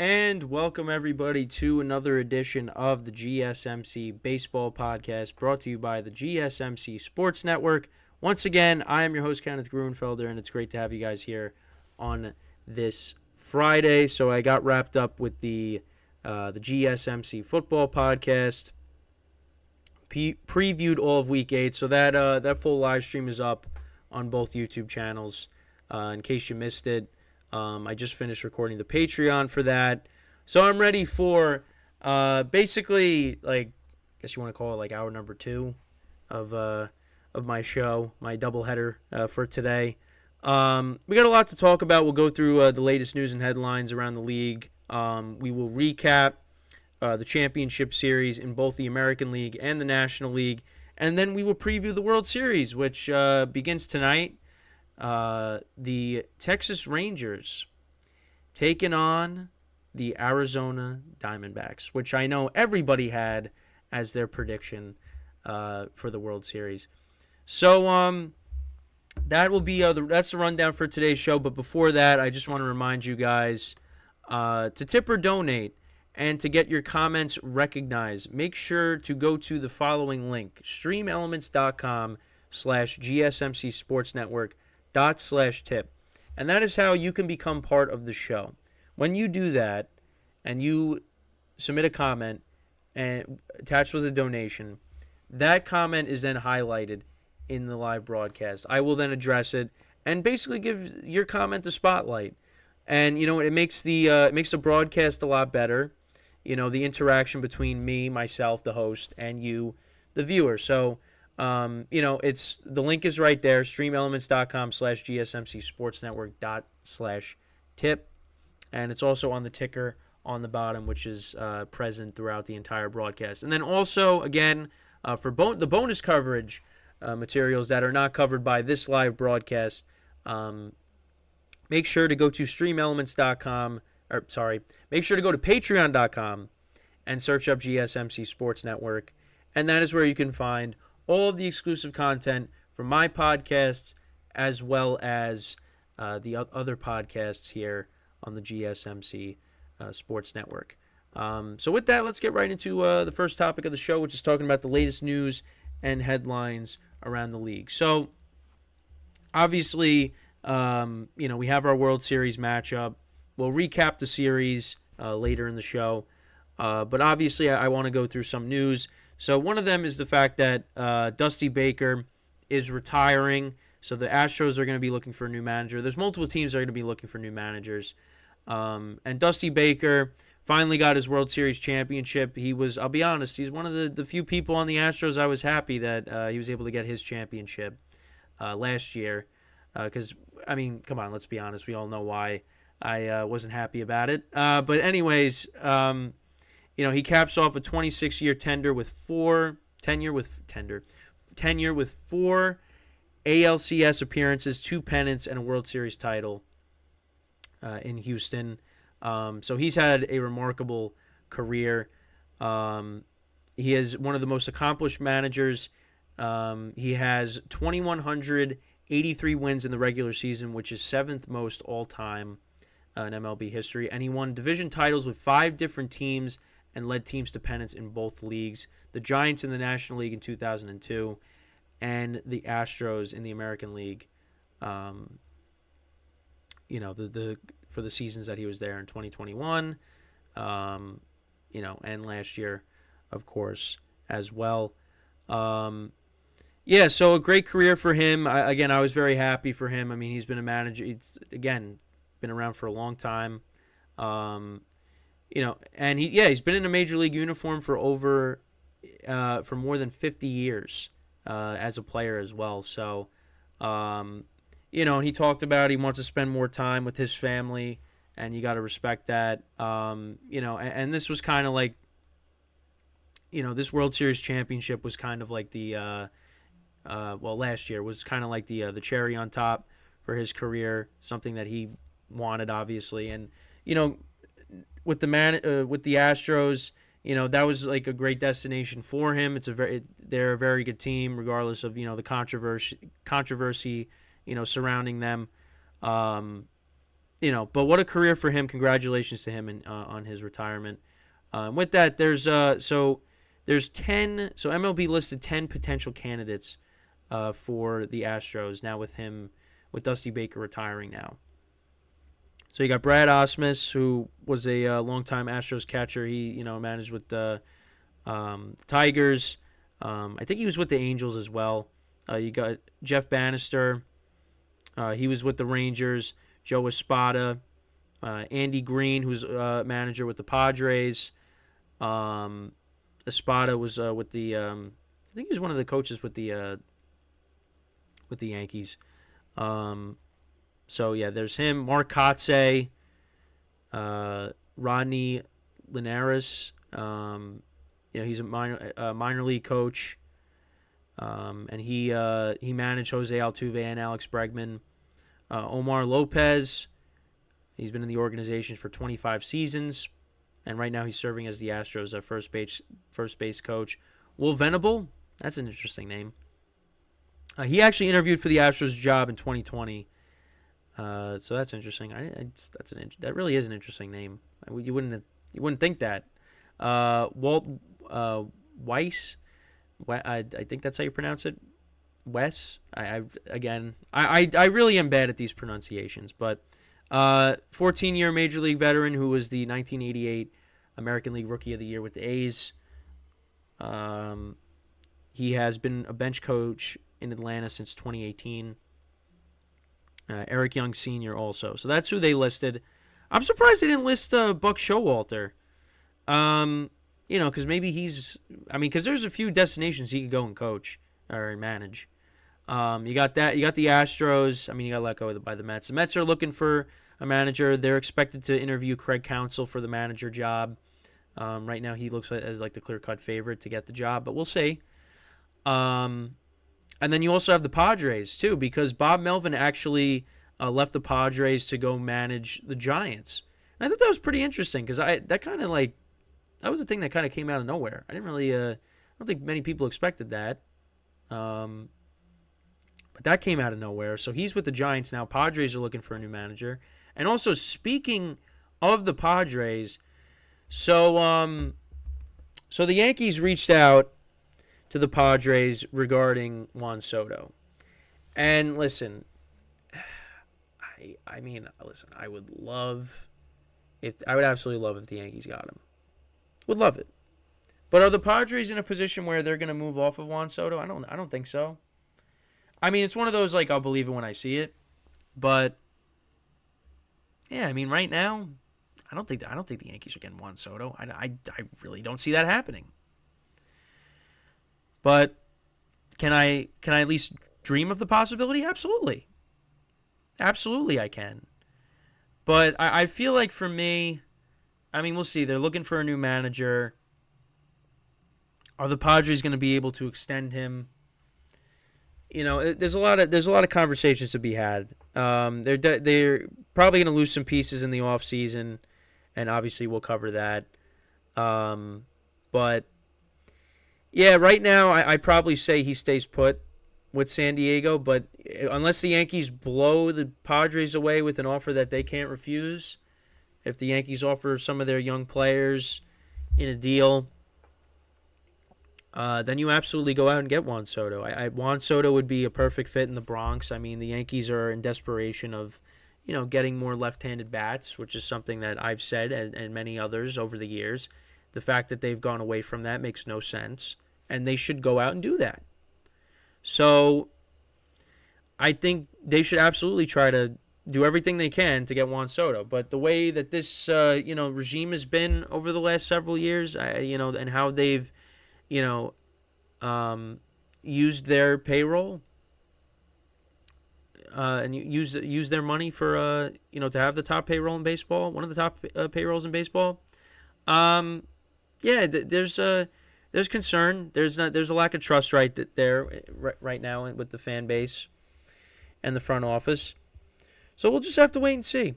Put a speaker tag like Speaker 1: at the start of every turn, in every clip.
Speaker 1: And welcome everybody to another edition of the GSMC Baseball Podcast, brought to you by the GSMC Sports Network. Once again, I am your host, Kenneth Gruenfelder, and it's great to have you guys here on this Friday. So I got wrapped up with the GSMC Football Podcast, previewed all of Week 8, so that full live stream is up on both YouTube channels. In case you missed it, I just finished recording the Patreon for that. So I'm ready for basically, like, I guess you want to call it like hour number 2 of my show, my doubleheader for today. We got a lot to talk about. We'll go through the latest news and headlines around the league. We will recap the championship series in both the American League and the National League. And then we will preview the World Series, which begins tonight. The Texas Rangers taking on the Arizona Diamondbacks, which I know everybody had as their prediction for the World Series. So that will be that's the rundown for today's show. But before that, I just want to remind you guys to tip or donate and to get your comments recognized. Make sure to go to the following link: streamelements.com/GSMCsportsnetwork./tip. And that is how you can become part of the show. When you do that and you submit a comment and attached with a donation, that comment is then highlighted in the live broadcast. I will then address it and basically give your comment the spotlight. And it makes the broadcast a lot better. The interaction between me, myself, the host, and you, the viewer. So it's the link is right there, streamelements.com/GSMCsportsnetwork./tip. And it's also on the ticker on the bottom, which is present throughout the entire broadcast. And then also, again, for the bonus coverage materials that are not covered by this live broadcast, make sure to go to make sure to go to patreon.com and search up GSMC Sports Network. And that is where you can find all of the exclusive content from my podcasts as well as the other podcasts here on the GSMC Sports Network. So with that, let's get right into the first topic of the show, which is talking about the latest news and headlines around the league. So obviously, we have our World Series matchup. We'll recap the series later in the show. But obviously, I want to go through some news. So one of them is the fact that Dusty Baker is retiring. So the Astros are going to be looking for a new manager. There's multiple teams that are going to be looking for new managers. And Dusty Baker finally got his World Series championship. I'll be honest, he's one of the few people on the Astros I was happy that he was able to get his championship last year. Because, come on, let's be honest. We all know why I wasn't happy about it. But anyways, he caps off a 26-year tenure with four ALCS appearances, 2 pennants, and a World Series title in Houston. So he's had a remarkable career. He is one of the most accomplished managers. He has 2,183 wins in the regular season, which is 7th most all-time in MLB history. And he won division titles with 5 different teams and led teams to pennants in both leagues. The Giants in the National League in 2002 and the Astros in the American League, for the seasons that he was there in 2021, and last year, of course, as well. So a great career for him. I was very happy for him. He's been a manager. He's, again, been around for a long time. And he's been in a major league uniform for more than 50 years as a player as well. So, and he talked about he wants to spend more time with his family, and you got to respect that. And this was kind of like, this World Series championship was kind of like the, last year was kind of like the cherry on top for his career, something that he wanted, obviously. And, with the Astros, that was like a great destination for him. They're a very good team, regardless of, the controversy, surrounding them. but what a career for him. Congratulations to him on his retirement. With that, there's 10. So MLB listed 10 potential candidates for the Astros now with Dusty Baker retiring now. So you got Brad Osmus, who was a longtime Astros catcher. He managed with the Tigers. I think he was with the Angels as well. You got Jeff Bannister. He was with the Rangers. Joe Espada. Andy Green, who's manager with the Padres. Espada was with the I think he was one of the coaches with the Yankees. So yeah, there's him. Mark Kotze, Rodney Linares. He's a minor league coach, and he managed Jose Altuve and Alex Bregman. Omar Lopez, he's been in the organization for 25 seasons, and right now he's serving as the Astros' first base coach. Will Venable, that's an interesting name. He actually interviewed for the Astros job in 2020, so that's interesting. That really is an interesting name. You wouldn't think that. Walt Weiss, I think that's how you pronounce it. Wes. I really am bad at these pronunciations, but 14-year Major League veteran who was the 1988 American League Rookie of the Year with the A's. He has been a bench coach in Atlanta since 2018. Eric Young Sr. also. So that's who they listed. I'm surprised they didn't list Buck Showalter. Because maybe because there's a few destinations he could go and coach or manage. You got that. You got the Astros. He got let go by the Mets. The Mets are looking for a manager. They're expected to interview Craig Counsell for the manager job. Right now, he looks as like the clear-cut favorite to get the job, but we'll see. And then you also have the Padres, too, because Bob Melvin actually left the Padres to go manage the Giants. And I thought that was pretty interesting because that was the thing that kind of came out of nowhere. I don't think many people expected that. But that came out of nowhere. So he's with the Giants now. Padres are looking for a new manager. And also, speaking of the Padres, so the Yankees reached out to the Padres regarding Juan Soto. And listen, I would absolutely love if the Yankees got him. Would love it. But are the Padres in a position where they're going to move off of Juan Soto? I don't think so. It's one of those I'll believe it when I see it. But yeah, right now, I don't think the Yankees are getting Juan Soto. I really don't see that happening. But can I at least dream of the possibility? Absolutely. Absolutely I can. But I feel like for me, we'll see. They're looking for a new manager. Are the Padres going to be able to extend him? There's a lot of conversations to be had. They're probably going to lose some pieces in the offseason, and obviously we'll cover that. But yeah, right now I'd probably say he stays put with San Diego. But unless the Yankees blow the Padres away with an offer that they can't refuse, if the Yankees offer some of their young players in a deal, then you absolutely go out and get Juan Soto. Juan Soto would be a perfect fit in the Bronx. The Yankees are in desperation of, getting more left-handed bats, which is something that I've said and many others over the years. The fact that they've gone away from that makes no sense, and they should go out and do that. So I think they should absolutely try to do everything they can to get Juan Soto. But the way that this regime has been over the last several years, and how they've used their payroll and use their money for to have the top payroll in baseball, one of the top payrolls in baseball. There's concern. There's a lack of trust right now with the fan base and the front office. So we'll just have to wait and see.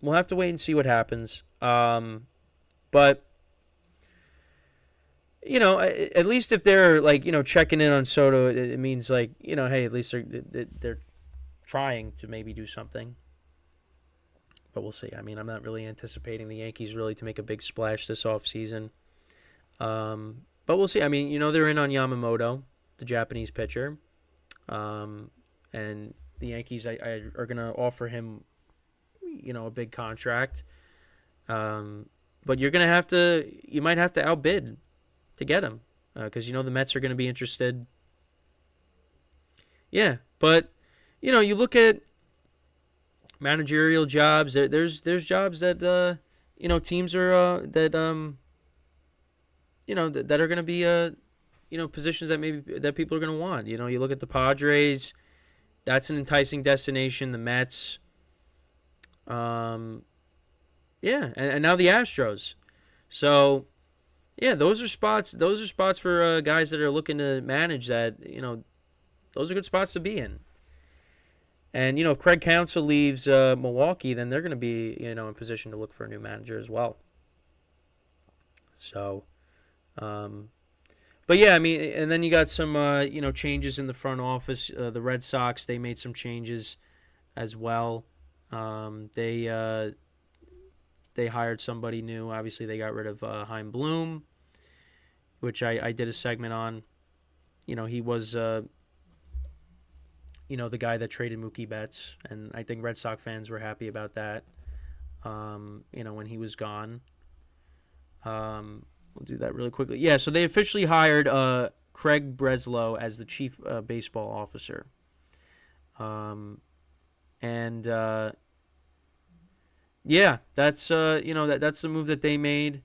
Speaker 1: We'll have to wait and see what happens. But at least if they're checking in on Soto, it means hey, at least they're trying to maybe do something. but we'll see. I mean, I'm not really anticipating the Yankees really to make a big splash this offseason. But we'll see. I mean, they're in on Yamamoto, the Japanese pitcher. And the Yankees are going to offer him, a big contract. But you might have to outbid to get him because, the Mets are going to be interested. Yeah, but, you look at managerial jobs. There's jobs that, teams are, that are going to be, positions that people are going to want. You look at the Padres. That's an enticing destination. The Mets. Yeah, and now the Astros. So, yeah, those are spots. Those are spots for guys that are looking to manage. That those are good spots to be in. And if Craig Counsell leaves Milwaukee, then they're going to be in position to look for a new manager as well. So, but yeah, I mean, and then you got some changes in the front office. The Red Sox, they made some changes as well. They hired somebody new. Obviously, they got rid of Chaim Bloom, which I did a segment on. He was the guy that traded Mookie Betts, and I think Red Sox fans were happy about that. When he was gone. We'll do that really quickly. Yeah, so they officially hired Craig Breslow as the chief baseball officer. Yeah, that's that's the move that they made.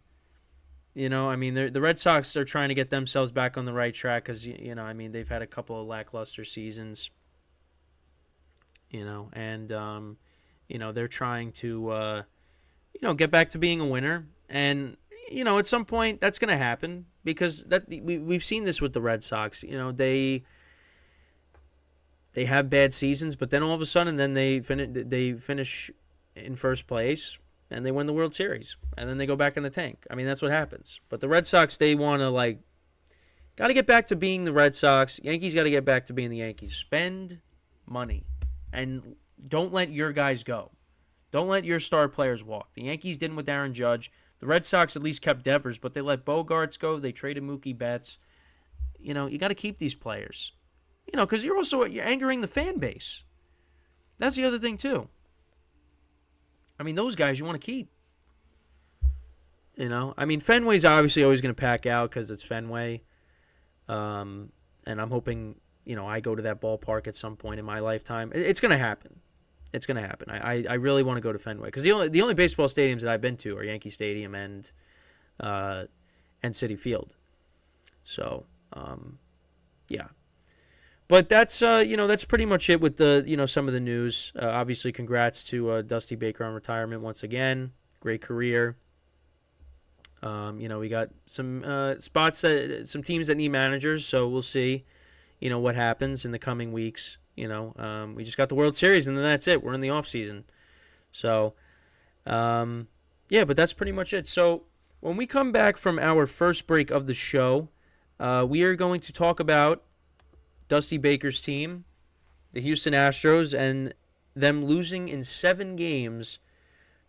Speaker 1: I mean, the Red Sox are trying to get themselves back on the right track because I mean, they've had a couple of lackluster seasons. And they're trying to get back to being a winner. And at some point that's going to happen because we've seen this with the Red Sox. They have bad seasons, but then all of a sudden, then they finish in first place and they win the World Series, and then they go back in the tank. I mean, that's what happens. But the Red Sox, they want to got to get back to being the Red Sox. Yankees got to get back to being the Yankees. Spend money and don't let your guys go. Don't let your star players walk. The Yankees didn't with Aaron Judge. The Red Sox at least kept Devers, but they let Bogarts go. They traded Mookie Betts. You got to keep these players. Because you're angering the fan base. That's the other thing, too. I mean, those guys you want to keep. I mean, Fenway's obviously always going to pack out because it's Fenway. And I'm hoping, I go to that ballpark at some point in my lifetime. It's going to happen. It's going to happen. I really want to go to Fenway because the only baseball stadiums that I've been to are Yankee Stadium and Citi Field. So, yeah. But that's that's pretty much it with the some of the news. Obviously, congrats to Dusty Baker on retirement once again. Great career. We got some some teams that need managers, so we'll see. What happens in the coming weeks. We just got the World Series, and then that's it. We're in the off season. So, yeah, but that's pretty much it. So when we come back from our first break of the show, we are going to talk about Dusty Baker's team, the Houston Astros, and them losing in 7 games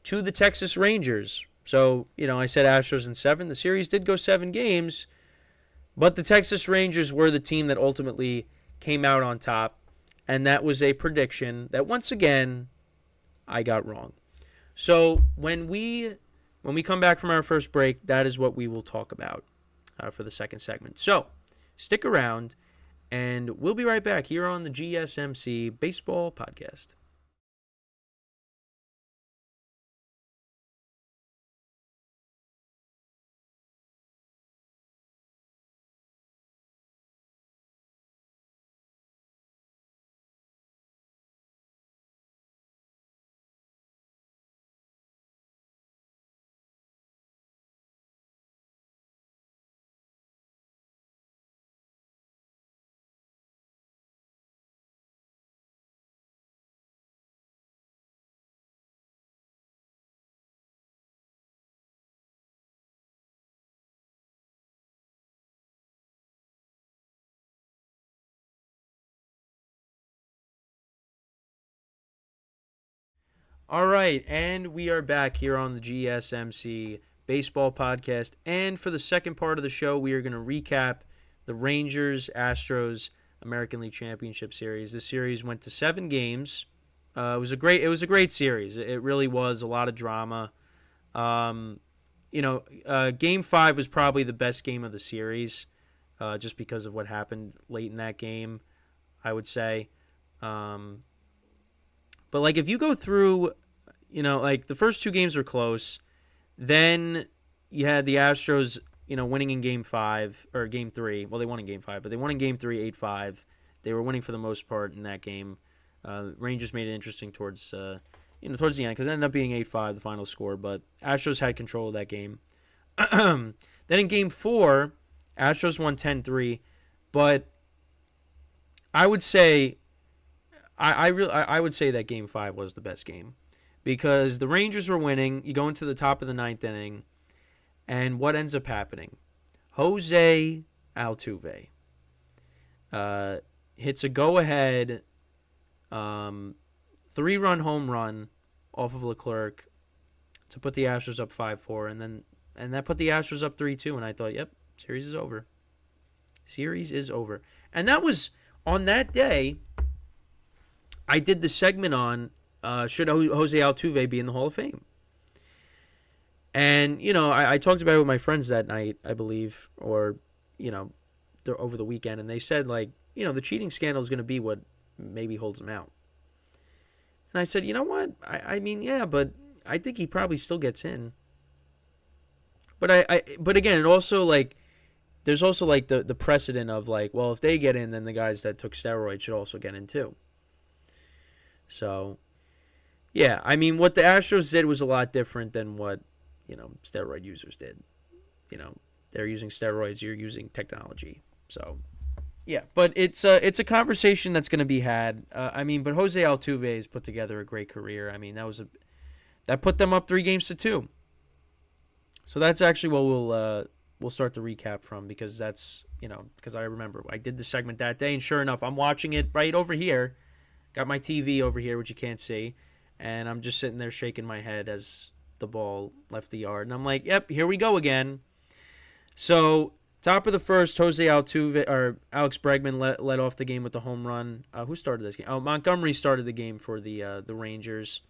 Speaker 1: to the Texas Rangers. So, I said Astros in 7. The series did go 7 games, but the Texas Rangers were the team that ultimately came out on top, and that was a prediction that, once again, I got wrong. So, when we come back from our first break, that is what we will talk about for the second segment. So, stick around. And we'll be right back here on the GSMC Baseball Podcast. All right, and we are back here on the GSMC Baseball Podcast. And for the second part of the show, we are going to recap the Rangers Astros American League Championship Series. This series went to 7 games. It was a great series. It really was a lot of drama. Game 5 was probably the best game of the series, just because of what happened late in that game, I would say. But, like, if you go through, the first 2 games were close. Then you had the Astros, winning in Game 5, or Game 3. Well, they won in Game 5, but they won in Game 3, 8-5. They were winning for the most part in that game. Rangers made it interesting towards the end, because it ended up being 8-5, the final score. But Astros had control of that game. Then in Game 4, Astros won 10-3. But I would say... I would say that Game 5 was the best game, because the Rangers were winning. You go into the top of the 9th inning, and what ends up happening? Jose Altuve hits a go-ahead 3-run home run off of Leclerc to put the Astros up 5-4, and that put the Astros up 3-2. And I thought, yep, series is over. Series is over. And that was on that day. I did the segment on should Jose Altuve be in the Hall of Fame? And, I talked about it with my friends that night, I believe, or, over the weekend, and they said, like, the cheating scandal is going to be what maybe holds him out. And I said, you know what? I mean, yeah, but I think he probably still gets in. But but again, it also, like, there's also, like, the precedent of, like, well, if they get in, then the guys that took steroids should also get in too. So, yeah, I mean, what the Astros did was a lot different than what, steroid users did. They're using steroids, you're using technology. So, yeah, but it's a conversation that's going to be had. But Jose Altuve has put together a great career. I mean, that put them up 3-2. So that's actually what we'll start the recap from, because that's, because I remember I did the segment that day, and sure enough, I'm watching it right over here. Got my TV over here, which you can't see, and I'm just sitting there shaking my head as the ball left the yard. And I'm like, yep, here we go again. So, top of the first, Jose Altuve, or Alex Bregman led off the game with the home run. Who started this game? Oh, Montgomery started the game for the Rangers.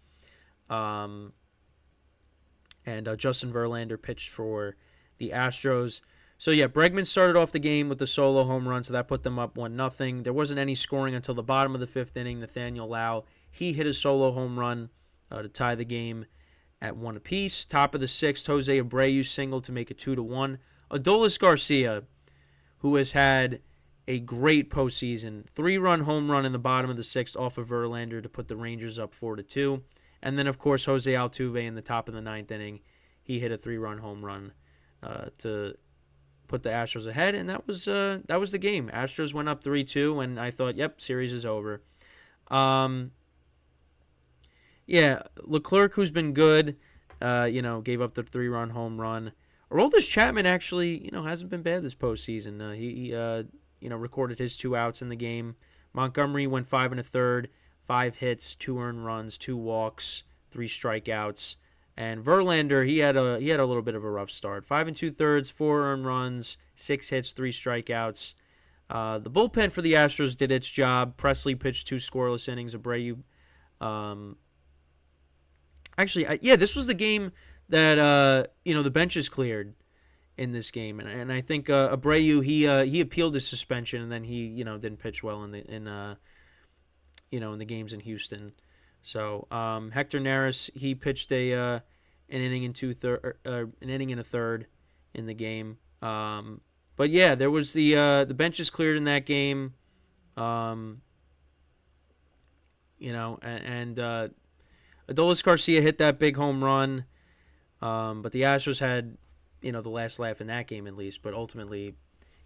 Speaker 1: And Justin Verlander pitched for the Astros. So, yeah, Bregman started off the game with the solo home run, so that put them up 1-0. There wasn't any scoring until the bottom of the 5th inning. Nathaniel Lau, he hit a solo home run to tie the game at 1 apiece. Top of the 6th, Jose Abreu singled to make it 2-1. Adolis Garcia, who has had a great postseason, 3-run home run in the bottom of the 6th off of Verlander to put the Rangers up 4-2. And then, of course, Jose Altuve in the top of the 9th inning, he hit a 3-run home run to put the Astros ahead, and that was the game. Astros went up 3-2, and I thought, yep, series is over. Yeah, Leclerc, who's been good, gave up the 3-run home run. Aroldis Chapman actually, hasn't been bad this postseason. He recorded his 2 outs in the game. Montgomery went 5 1/3, 5 hits, 2 earned runs, 2 walks, 3 strikeouts. And Verlander, he had a little bit of a rough start. 5 2/3, 4 earned runs, 6 hits, 3 strikeouts. The bullpen for the Astros did its job. Presley pitched 2 scoreless innings. Abreu, this was the game that the benches cleared in this game, and I think Abreu he appealed his suspension, and then he didn't pitch well in the games in Houston. So Hector Neris, he pitched an inning and an inning and a third in the game. But yeah, there was the benches cleared in that game. And Adolis Garcia hit that big home run. But the Astros had the last laugh in that game, at least. But ultimately,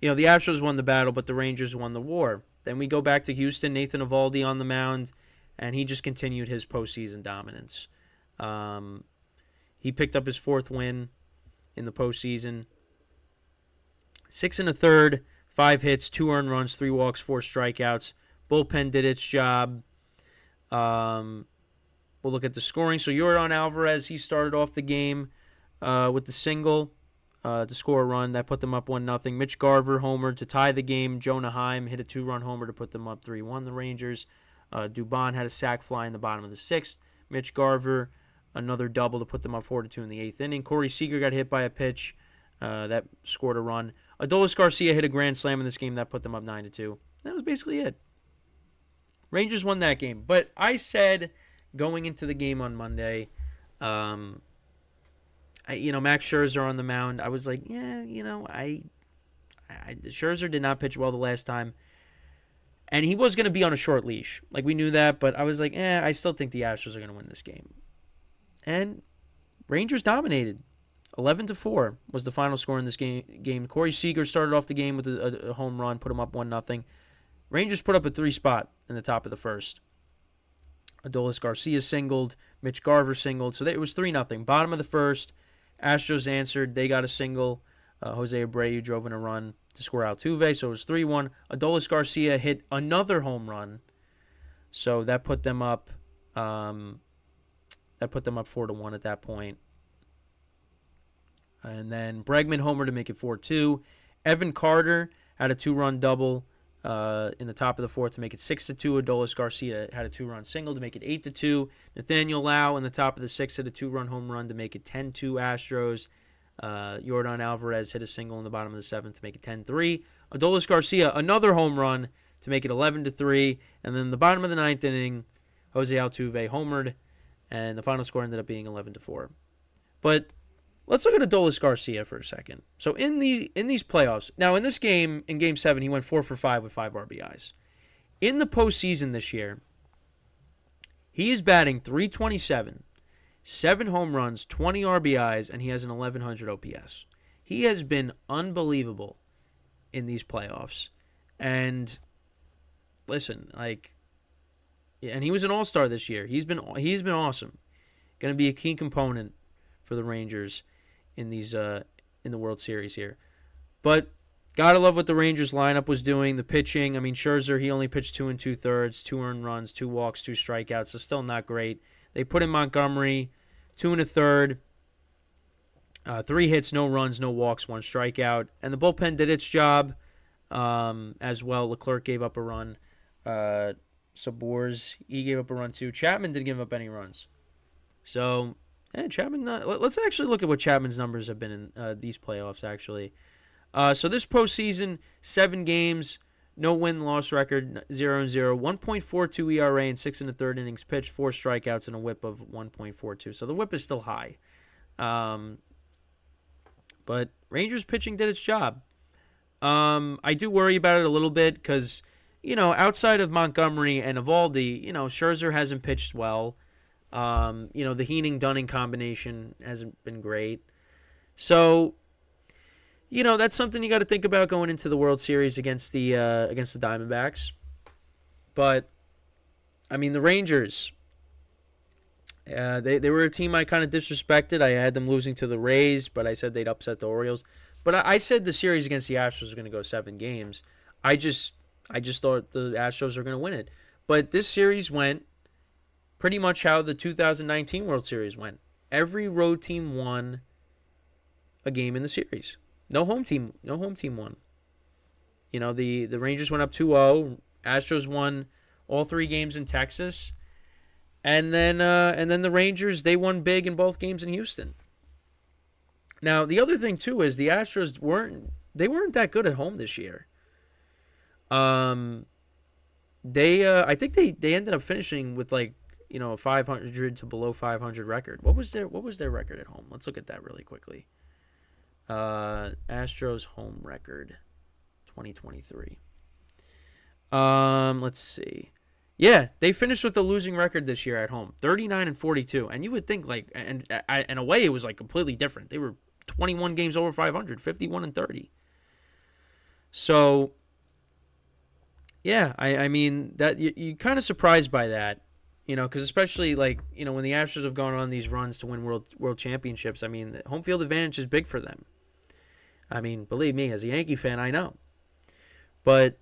Speaker 1: the Astros won the battle, but the Rangers won the war. Then we go back to Houston. Nathan Eovaldi on the mound. And he just continued his postseason dominance. He picked up his 4th win in the postseason. 6 1/3, 5 hits, 2 earned runs, 3 walks, 4 strikeouts. Bullpen did its job. we'll look at the scoring. So Yordan Alvarez, he started off the game with the single to score a run. That put them up 1-0. Mitch Garver homered to tie the game. Jonah Heim hit a 2-run homer to put them up 3-1, the Rangers. Dubon had a sac fly in the bottom of the 6th. Mitch Garver, another double to put them up 4-2 in the 8th inning. Corey Seager got hit by a pitch that scored a run. Adolis Garcia hit a grand slam in this game that put them up 9-2. That was basically it. Rangers won that game. But I said going into the game on Monday, Max Scherzer on the mound, I was like, Scherzer did not pitch well the last time. And he was going to be on a short leash. Like, we knew that, but I was like, I still think the Astros are going to win this game. And Rangers dominated. 11-4 was the final score in this game. Corey Seager started off the game with a home run, put him up 1-0. Rangers put up a 3 spot in the top of the first. Adolis Garcia singled. Mitch Garver singled. So it was 3-0. Bottom of the first, Astros answered. They got a single. Jose Abreu drove in a run to score Altuve. So it was 3-1. Adolis Garcia hit another home run. So that put them up 4-1 at that point. And then Bregman homer to make it 4-2. Evan Carter had a 2-run double in the top of the fourth to make it 6-2. Adolis Garcia had a 2-run single to make it 8-2. Nathaniel Lau in the top of the sixth hit a 2-run home run to make it 10-2 Astros. Yordan Alvarez hit a single in the bottom of the seventh to make it 10-3. Adolis Garcia, another home run to make it 11-3. And then the bottom of the ninth inning, Jose Altuve homered, and the final score ended up being 11-4. But let's look at Adolis Garcia for a second. So in these playoffs, now in this game, in Game 7, he went 4 for 5 with 5 RBIs. In the postseason this year, he is batting .327, 7 home runs, 20 RBIs, and he has an 1,100 OPS. He has been unbelievable in these playoffs. And listen, and he was an all-star this year. He's been awesome. Going to be a key component for the Rangers in these in the World Series here. But gotta love what the Rangers lineup was doing. The pitching, I mean, Scherzer, he only pitched 2 2/3, 2 earned runs, 2 walks, 2 strikeouts, so still not great. They put in Montgomery, 2 1/3, 3 hits, no runs, no walks, 1 strikeout. And the bullpen did its job as well. Leclerc gave up a run. Sabors, he gave up a run too. Chapman didn't give up any runs. So, Chapman. Let's actually look at what Chapman's numbers have been in these playoffs, actually. So this postseason, 7 games, no win-loss record, 0-0, 1.42 ERA in 6 1/3 innings pitched, 4 strikeouts, and a whip of 1.42. So the whip is still high. But Rangers pitching did its job. I do worry about it a little bit because, outside of Montgomery and Eovaldi, Scherzer hasn't pitched well. The Heening-Dunning combination hasn't been great. So, that's something you got to think about going into the World Series against the Diamondbacks. But, I mean, the Rangers, they were a team I kind of disrespected. I had them losing to the Rays, but I said they'd upset the Orioles. But I said the series against the Astros was going to go 7 games. I just thought the Astros were going to win it. But this series went pretty much how the 2019 World Series went. Every road team won a game in the series. No home team won. The Rangers went up 2-0. Astros won all 3 games in Texas. And then the Rangers, they won big in both games in Houston. Now, the other thing too is the Astros weren't that good at home this year. I think they ended up finishing with a 500 to below 500 record. What was their record at home? Let's look at that really quickly. Astros home record 2023. Let's see. Yeah, they finished with a losing record this year at home, 39-42. And you would think in a way it was completely different. They were 21 games over 500, 51-30. So yeah, I mean that you're kind of surprised by that, because especially when the Astros have gone on these runs to win world championships, I mean, the home field advantage is big for them. I mean, believe me, as a Yankee fan, I know. But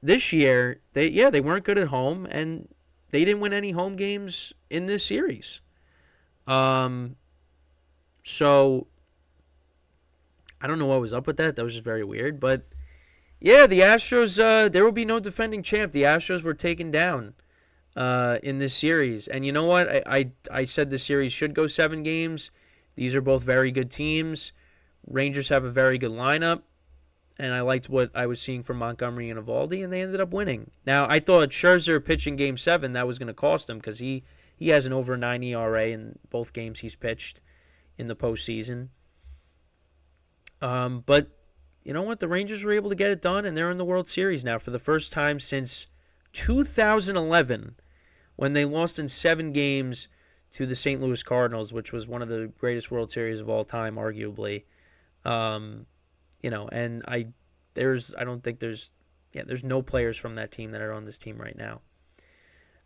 Speaker 1: this year, they weren't good at home, and they didn't win any home games in this series. So I don't know what was up with that. That was just very weird. But yeah, the Astros, there will be no defending champ. The Astros were taken down in this series. And you know what? I said the series should go 7 games. These are both very good teams. Rangers have a very good lineup. And I liked what I was seeing from Montgomery and Eovaldi, and they ended up winning. Now, I thought Scherzer pitching Game 7, that was going to cost him because he has an over 9 ERA in both games he's pitched in the postseason. But you know what? The Rangers were able to get it done, and they're in the World Series now for the first time since 2011 when they lost in 7 games to the St. Louis Cardinals, which was one of the greatest World Series of all time, arguably. And there's no players from that team that are on this team right now.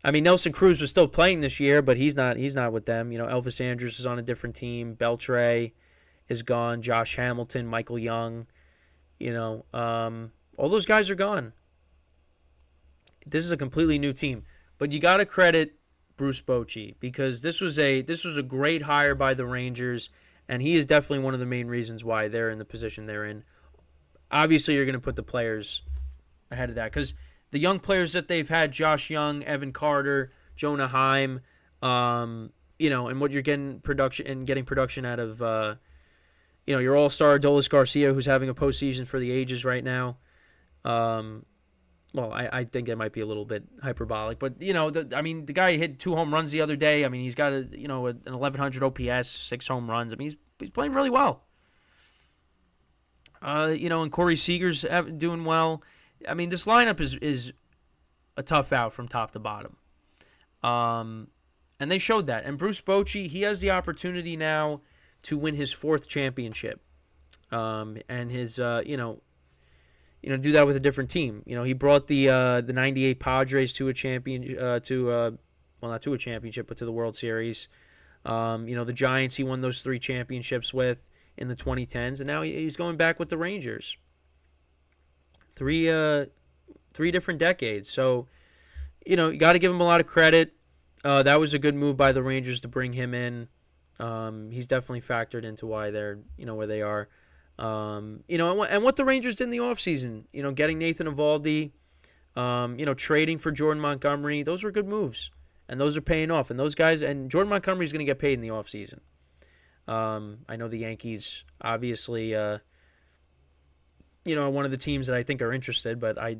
Speaker 1: I mean, Nelson Cruz was still playing this year, but he's not with them. Elvis Andrus is on a different team. Beltre is gone. Josh Hamilton, Michael Young, all those guys are gone. This is a completely new team, but you got to credit Bruce Bochy because this was a great hire by the Rangers. And he is definitely one of the main reasons why they're in the position they're in. Obviously, you're going to put the players ahead of that because the young players that they've had, Josh Young, Evan Carter, Jonah Heim, and what you're getting production out of, your all-star Adolis Garcia, who's having a postseason for the ages right now. I think that might be a little bit hyperbolic, but the guy hit 2 home runs the other day. I mean, he's got an 1100 OPS, 6 home runs. I mean, he's playing really well. And Corey Seager's doing well. I mean, this lineup is a tough out from top to bottom. And they showed that. And Bruce Bochy, he has the opportunity now to win his 4th championship. And his do that with a different team. He brought the '98 Padres to a championship, not to a championship, but to the World Series. The Giants, he won those 3 championships with in the 2010s, and now he's going back with the Rangers. 3 different decades. So, you got to give him a lot of credit. That was a good move by the Rangers to bring him in. He's definitely factored into why they're, where they are. And what the Rangers did in the offseason, getting Nathan Eovaldi, trading for Jordan Montgomery, those were good moves, and those are paying off. And those guys, and Jordan Montgomery is going to get paid in the offseason. I know the Yankees, obviously, are one of the teams that I think are interested, but I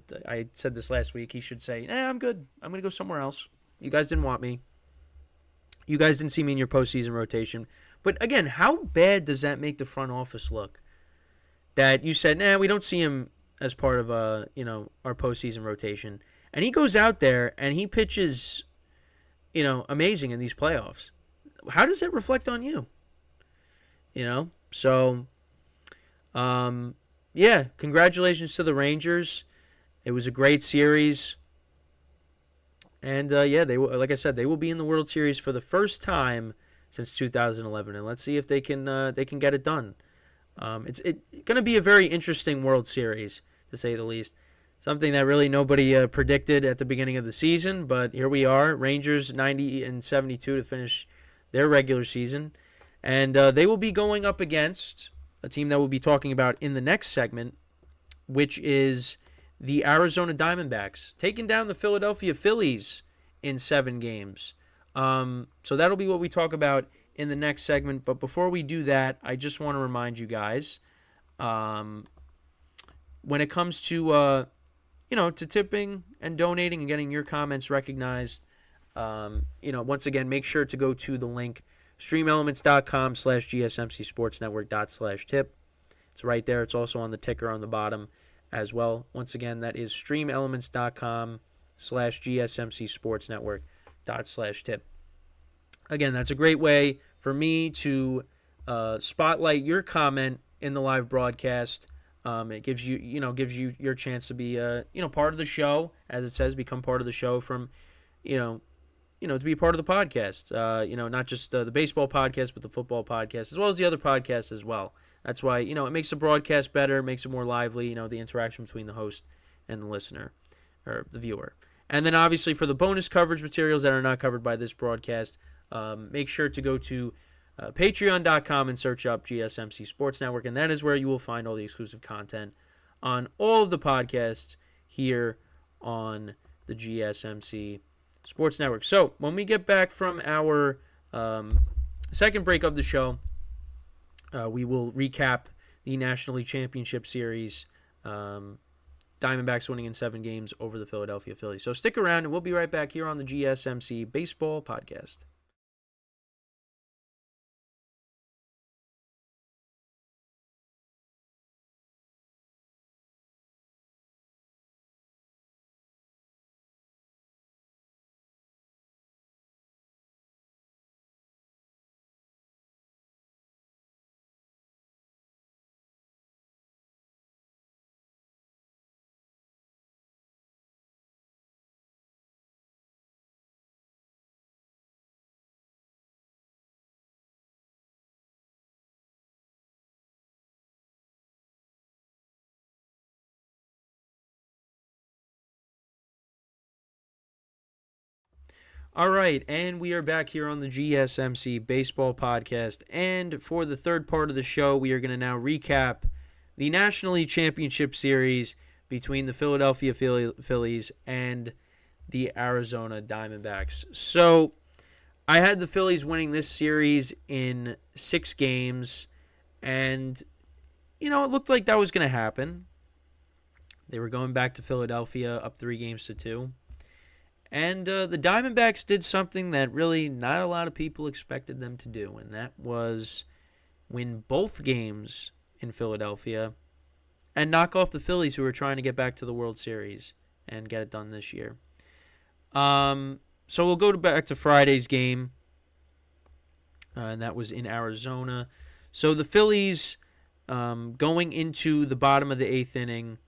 Speaker 1: said this last week, he should say, I'm good. I'm going to go somewhere else. You guys didn't want me. You guys didn't see me in your postseason rotation. But again, how bad does that make the front office look? That you said, we don't see him as part of our postseason rotation. And he goes out there and he pitches, amazing in these playoffs. How does that reflect on you? So, congratulations to the Rangers. It was a great series. And, they will, like I said, they will be in the World Series for the first time since 2011. And let's see if they can get it done. It's going to be a very interesting World Series, to say the least. Something that really nobody predicted at the beginning of the season, but here we are. Rangers 90-72 to finish their regular season. And they will be going up against a team that we'll be talking about in the next segment, which is the Arizona Diamondbacks, taking down the Philadelphia Phillies in 7 games. So that'll be what we talk about in the next segment. But before we do that, I just want to remind you guys, when it comes to to tipping and donating and getting your comments recognized, once again, make sure to go to the link streamelements.com/gsmcsportsnetwork./tip. It's right there. It's also on the ticker on the bottom as well. Once again, that is streamelements.com/gsmcsportsnetwork./tip. Again, that's a great way for me to spotlight your comment in the live broadcast. It gives you your chance to be part of the show, as it says, become part of the show from to be part of the podcast. Not just the baseball podcast, but the football podcast, as well as the other podcasts as well. That's why it makes the broadcast better, makes it more lively. The interaction between the host and the listener or the viewer. And then obviously for the bonus coverage materials that are not covered by this broadcast, make sure to go to patreon.com and search up GSMC Sports Network, and that is where you will find all the exclusive content on all of the podcasts here on the GSMC Sports Network. So when we get back from our second break of the show, we will recap the National League Championship Series. Diamondbacks winning in 7 games over the Philadelphia Phillies. So stick around, and we'll be right back here on the GSMC Baseball Podcast. All right, and we are back here on the GSMC Baseball Podcast. And for the third part of the show, we are going to now recap the National League Championship Series between the Philadelphia Phillies and the Arizona Diamondbacks. So I had the Phillies winning this series in 6 games, and, it looked like that was going to happen. They were going back to Philadelphia up 3-2. And the Diamondbacks did something that really not a lot of people expected them to do, and that was win both games in Philadelphia and knock off the Phillies, who were trying to get back to the World Series and get it done this year. So we'll go back to Friday's game, and that was in Arizona. So the Phillies, going into the bottom of the 8th inning,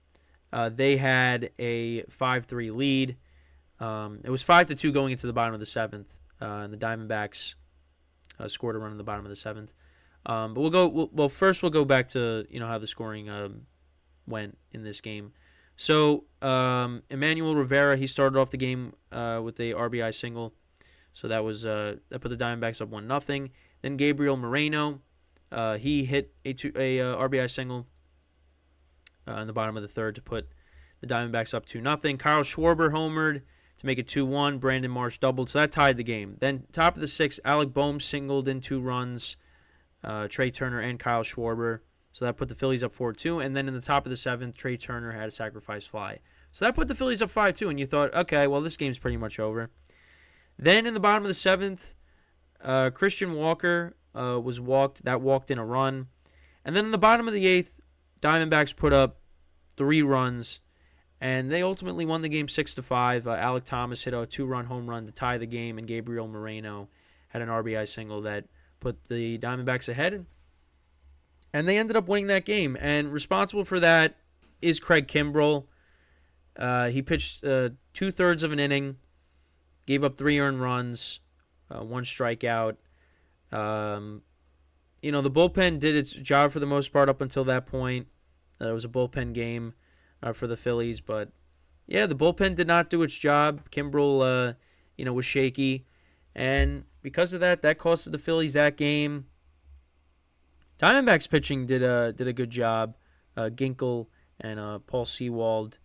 Speaker 1: they had a 5-3 lead. It was 5-2 going into the bottom of the 7th, and the Diamondbacks scored a run in the bottom of the 7th. But first we'll go back to how the scoring went in this game. So Emmanuel Rivera, he started off the game with a RBI single, so that put the Diamondbacks up 1-0. Then Gabriel Moreno, he hit a RBI single in the bottom of the 3rd to put the Diamondbacks up 2-0. Kyle Schwarber homered to make it 2-1. Brandon Marsh doubled, so that tied the game. Then top of the 6th, Alec Boehm singled in 2 runs, Trey Turner and Kyle Schwarber. So that put the Phillies up 4-2. And then in the top of the 7th, Trey Turner had a sacrifice fly. So that put the Phillies up 5-2, and you thought, okay, well, this game's pretty much over. Then in the bottom of the 7th, Christian Walker was walked. That walked in a run. And then in the bottom of the 8th, Diamondbacks put up 3 runs, and they ultimately won the game 6-5. Alec Thomas hit a 2-run home run to tie the game, and Gabriel Moreno had an RBI single that put the Diamondbacks ahead. And they ended up winning that game. And responsible for that is Craig Kimbrell. He pitched 2/3 of an inning, gave up 3 earned runs, 1 strikeout. The bullpen did its job for the most part up until that point. It was a bullpen game for the Phillies, but yeah, the bullpen did not do its job. Kimbrell, was shaky, and because of that, that costed the Phillies that game. Diamondbacks pitching did a good job. Ginkel and Paul Sewald,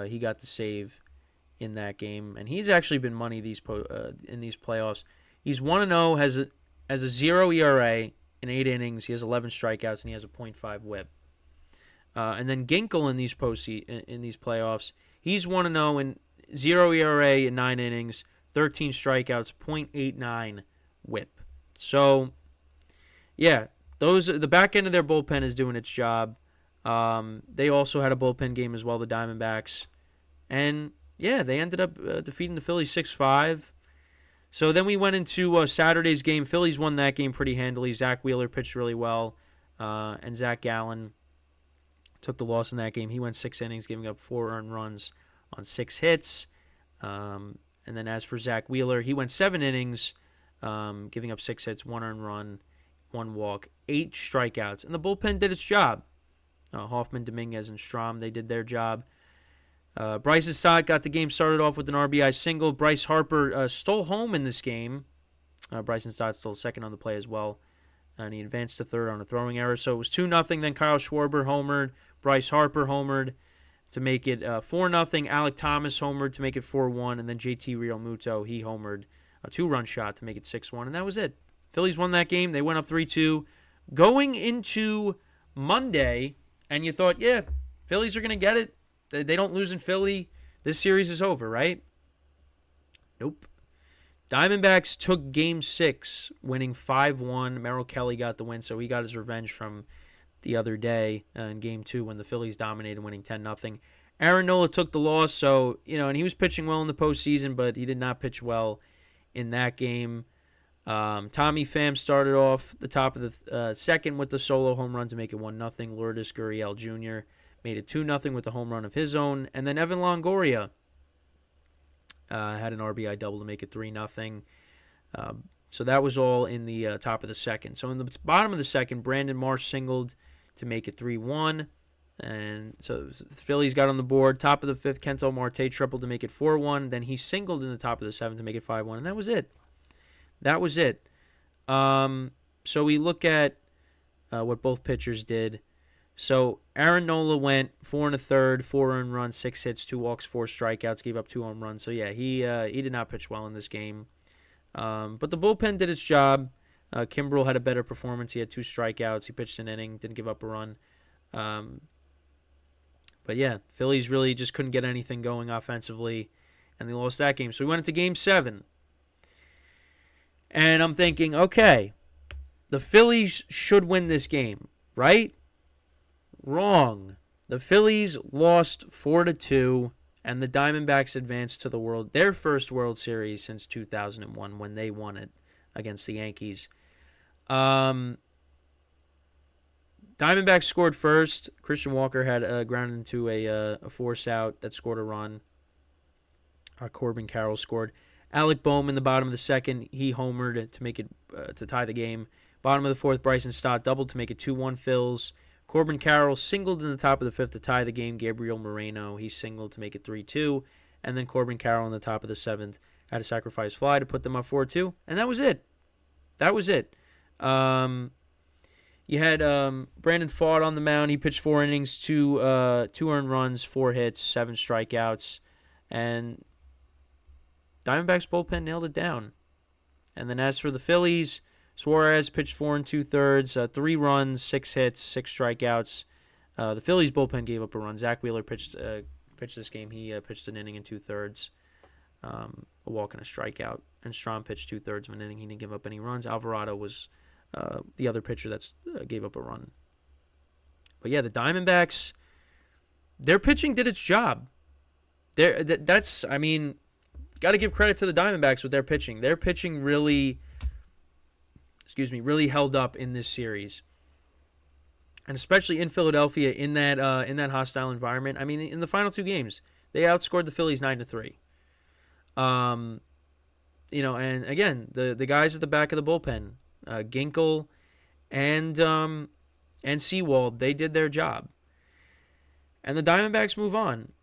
Speaker 1: he got the save in that game, and he's actually been money in these playoffs. He's 1-0, has a 0 ERA in 8 innings. He has 11 strikeouts, and he has a .5 WHIP. And then Ginkel in these playoffs, he's 1-0 and 0 ERA in 9 innings, 13 strikeouts, .89 WHIP. So, yeah, the back end of their bullpen is doing its job. They also had a bullpen game as well, the Diamondbacks. And, yeah, they ended up defeating the Phillies 6-5. So then we went into Saturday's game. Phillies won that game pretty handily. Zach Wheeler pitched really well, and Zach Gallen took the loss in that game. He went 6 innings, giving up 4 earned runs on 6 hits. And then as for Zach Wheeler, he went 7 innings, giving up 6 hits, 1 earned run, 1 walk, 8 strikeouts. And the bullpen did its job. Hoffman, Dominguez, and Strahm, they did their job. Bryson Stott got the game started off with an RBI single. Bryce Harper stole home in this game. Bryson Stott stole second on the play as well. And he advanced to third on a throwing error. So it was 2-0. Then Kyle Schwarber homered. Bryce Harper homered to make it 4-0. Alec Thomas homered to make it 4-1. And then JT Realmuto, he homered a 2-run shot to make it 6-1. And that was it. Phillies won that game. They went up 3-2. Going into Monday, and you thought, yeah, Phillies are going to get it. They don't lose in Philly. This series is over, right? Nope. Diamondbacks took Game 6, winning 5-1. Merrill Kelly got the win, so he got his revenge from the other day in Game 2 when the Phillies dominated, winning 10-0. Aaron Nola took the loss, so, and he was pitching well in the postseason, but he did not pitch well in that game. Tommy Pham started off the top of the second with the solo home run to make it 1-0. Lourdes Gurriel Jr. made it 2-0 with the home run of his own. And then Evan Longoria had an RBI double to make it 3-0. So that was all in the top of the second. So in the bottom of the second, Brandon Marsh singled to make it 3-1. And so the Phillies got on the board. Top of the fifth, Kentel Marte tripled to make it 4-1. Then he singled in the top of the seventh to make it 5-1. And that was it. That was it. So we look at what both pitchers did. So Aaron Nola went 4 1/3, 4 earned runs, 6 hits, 2 walks, 4 strikeouts, gave up 2 home runs. So yeah, he did not pitch well in this game. But the bullpen did its job. Kimbrel had a better performance. He had 2 strikeouts. He pitched an inning, didn't give up a run. But yeah, Phillies really just couldn't get anything going offensively, and they lost that game. So we went into Game 7. And I'm thinking, okay, the Phillies should win this game, right? Wrong. The Phillies lost 4-2, and the Diamondbacks advanced to their first World Series since 2001 when they won it against the Yankees. Diamondbacks scored first. Christian Walker had grounded into a force out that scored a run. Corbin Carroll scored. Alec Boehm in the bottom of the second, he homered to make it to tie the game. Bottom of the fourth, Bryson Stott doubled to make it 2-1 Phils. Corbin Carroll singled in the top of the fifth to tie the game. Gabriel Moreno, he singled to make it 3-2. And then Corbin Carroll in the top of the seventh had a sacrifice fly to put them up 4-2. And that was it. That was it. You had Brandon Pfaadt on the mound. He pitched 4 innings, 2 earned runs, 4 hits, 7 strikeouts. And Diamondbacks bullpen nailed it down. And then as for the Phillies, Suarez pitched 4 2/3, 3 runs, 6 hits, 6 strikeouts. The Phillies bullpen gave up a run. Zach Wheeler pitched this game. He pitched an inning and 2/3, a walk and a strikeout. And Strahm pitched 2/3 of an inning. He didn't give up any runs. Alvarado was the other pitcher that gave up a run. But yeah, the Diamondbacks, their pitching did its job. Got to give credit to the Diamondbacks with their pitching. Their pitching really held up in this series, and especially in Philadelphia in that hostile environment. I mean, in the final 2 games, they outscored the Phillies 9-3. And again, the guys at the back of the bullpen, Ginkel and Sewald, they did their job, and the Diamondbacks move on.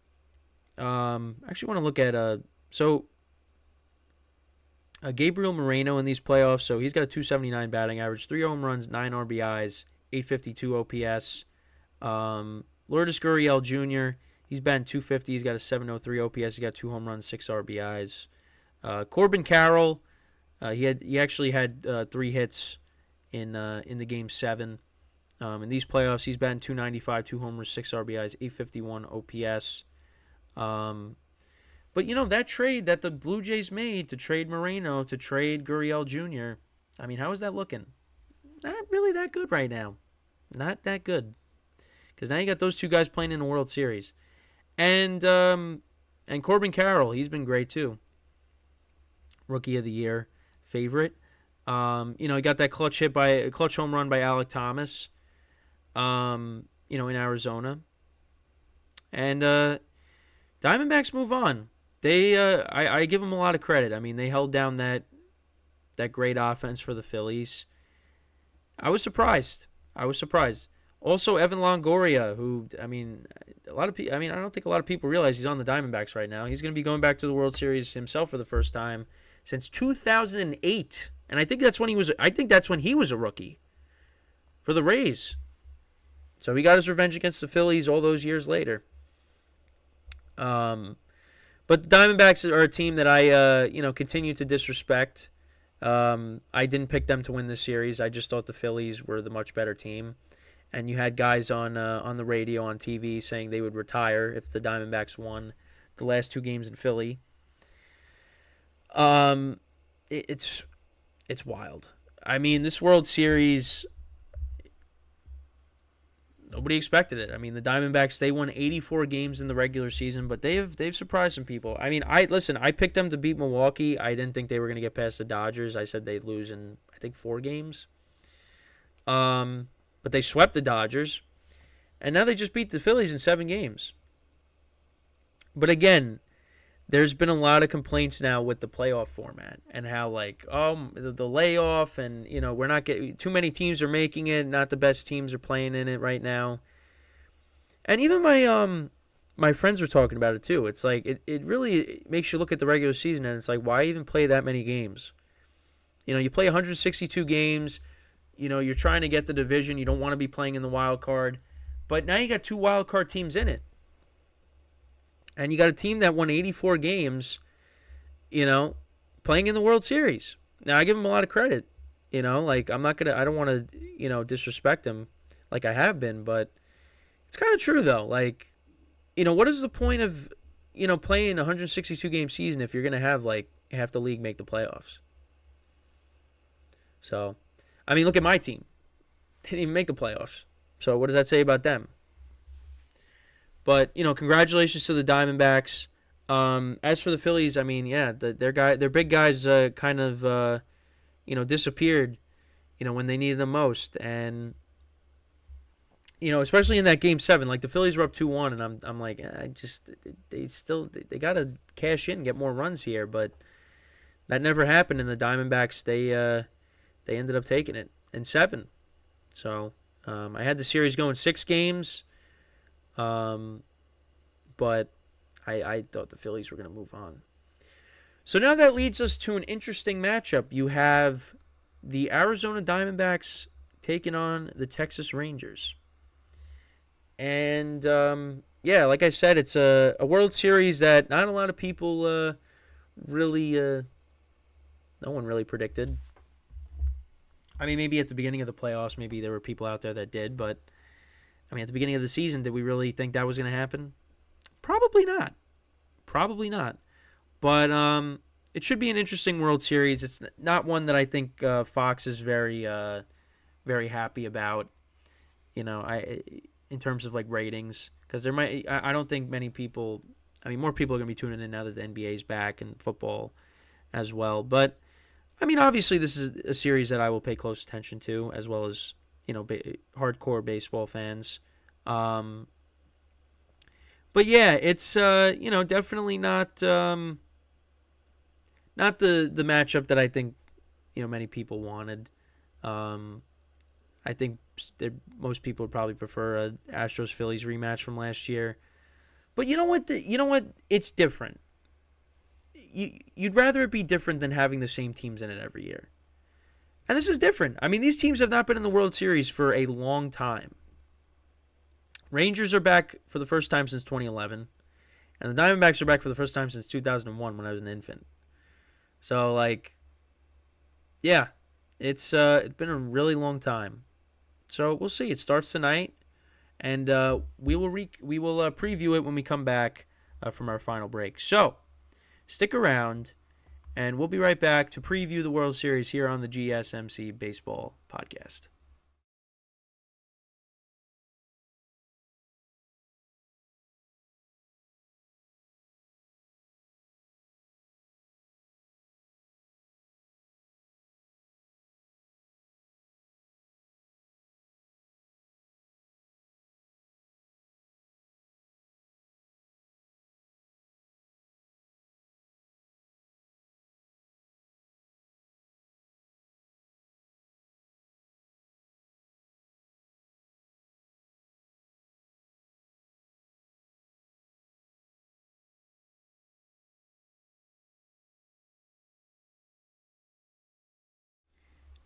Speaker 1: Actually, want to look at Gabriel Moreno in these playoffs. So he's got a 279 batting average, 3 home runs, 9 RBIs, 852 OPS. Lourdes Gurriel Jr., he's batting 250. He's got a 703 OPS. He got 2 home runs, 6 RBIs. Corbin Carroll, he actually had 3 hits in the Game 7. In these playoffs, he's batting 295, 2 homers, 6 RBIs, 851 OPS. But, that trade that the Blue Jays made to trade Moreno, to trade Gurriel Jr., I mean, how is that looking? Not really that good right now. Not that good. Because now you got those 2 guys playing in the World Series. And Corbin Carroll, he's been great too. Rookie of the Year favorite. He got that clutch home run by Alec Thomas, in Arizona. And Diamondbacks move on. They, I give them a lot of credit. I mean, they held down that great offense for the Phillies. I was surprised. Also, Evan Longoria, who, I mean, a lot of people, I mean, I don't think a lot of people realize he's on the Diamondbacks right now. He's going to be going back to the World Series himself for the first time since 2008. And I think that's when he was a rookie for the Rays. So he got his revenge against the Phillies all those years later. But the Diamondbacks are a team that I, continue to disrespect. I didn't pick them to win this series. I just thought the Phillies were the much better team. And you had guys on the radio, on TV, saying they would retire if the Diamondbacks won the last two games in Philly. It's wild. I mean, this World Series, nobody expected it. I mean, the Diamondbacks, they won 84 games in the regular season, but they've surprised some people. I mean, I picked them to beat Milwaukee. I didn't think they were going to get past the Dodgers. I said they'd lose in, I think, 4 games. But they swept the Dodgers, and now they just beat the Phillies in 7 games. But again, there's been a lot of complaints now with the playoff format and how, like, the layoff, and, we're not getting, too many teams are making it, not the best teams are playing in it right now. And even my friends were talking about it too. It's like, it really makes you look at the regular season, and it's like, why even play that many games? You play 162 games. You're trying to get the division. You don't want to be playing in the wild card. But now you got 2 wild card teams in it. And you got a team that won 84 games, playing in the World Series. Now, I give them a lot of credit. I don't want to, disrespect them like I have been. But it's kind of true, though. Like, what is the point of, playing a 162-game season if you're going to have, like, half the league make the playoffs? So, I mean, look at my team. They didn't even make the playoffs. So what does that say about them? But, congratulations to the Diamondbacks. As for the Phillies, I mean, yeah, their big guys kind of, disappeared, when they needed them most. And, especially in that Game 7, like the Phillies were up 2-1, and I'm like, they got to cash in and get more runs here. But that never happened, and the Diamondbacks, they ended up taking it in 7. So I had the series going 6 games, but I thought the Phillies were going to move on. So now that leads us to an interesting matchup. You have the Arizona Diamondbacks taking on the Texas Rangers. And, like I said, it's a World Series that not a lot of people really, no one really predicted. I mean, maybe at the beginning of the playoffs, maybe there were people out there that did, but, I mean, at the beginning of the season, did we really think that was going to happen? Probably not. But it should be an interesting World Series. It's not one that I think Fox is very, very happy about, in terms of, like, ratings, because I don't think many people, I mean, more people are going to be tuning in now that the NBA's back and football as well, but I mean, obviously, this is a series that I will pay close attention to, as well as, hardcore baseball fans. But yeah, it's definitely not the matchup that I think many people wanted. I think most people would probably prefer a Astros Phillies rematch from last year. But you know what? It's different. You'd rather it be different than having the same teams in it every year. And this is different. I mean, these teams have not been in the World Series for a long time. Rangers are back for the first time since 2011. And the Diamondbacks are back for the first time since 2001 when I was an infant. So, like, yeah, it's been a really long time. So we'll see. It starts tonight. And we will preview it when we come back from our final break. So stick around, and we'll be right back to preview the World Series here on the GSMC Baseball Podcast.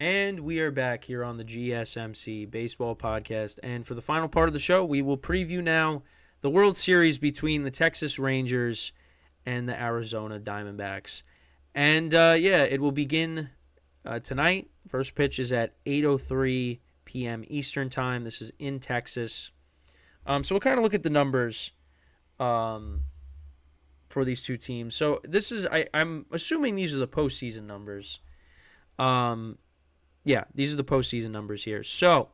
Speaker 1: And we are back here on the GSMC Baseball Podcast. And for the final part of the show, we will preview now the World Series between the Texas Rangers and the Arizona Diamondbacks. And, it will begin tonight. First pitch is at 8:03 p.m. Eastern Time. This is in Texas. So we'll kind of look at the numbers for these two teams. So this is, I'm assuming these are the postseason numbers. Yeah, these are the postseason numbers here. So,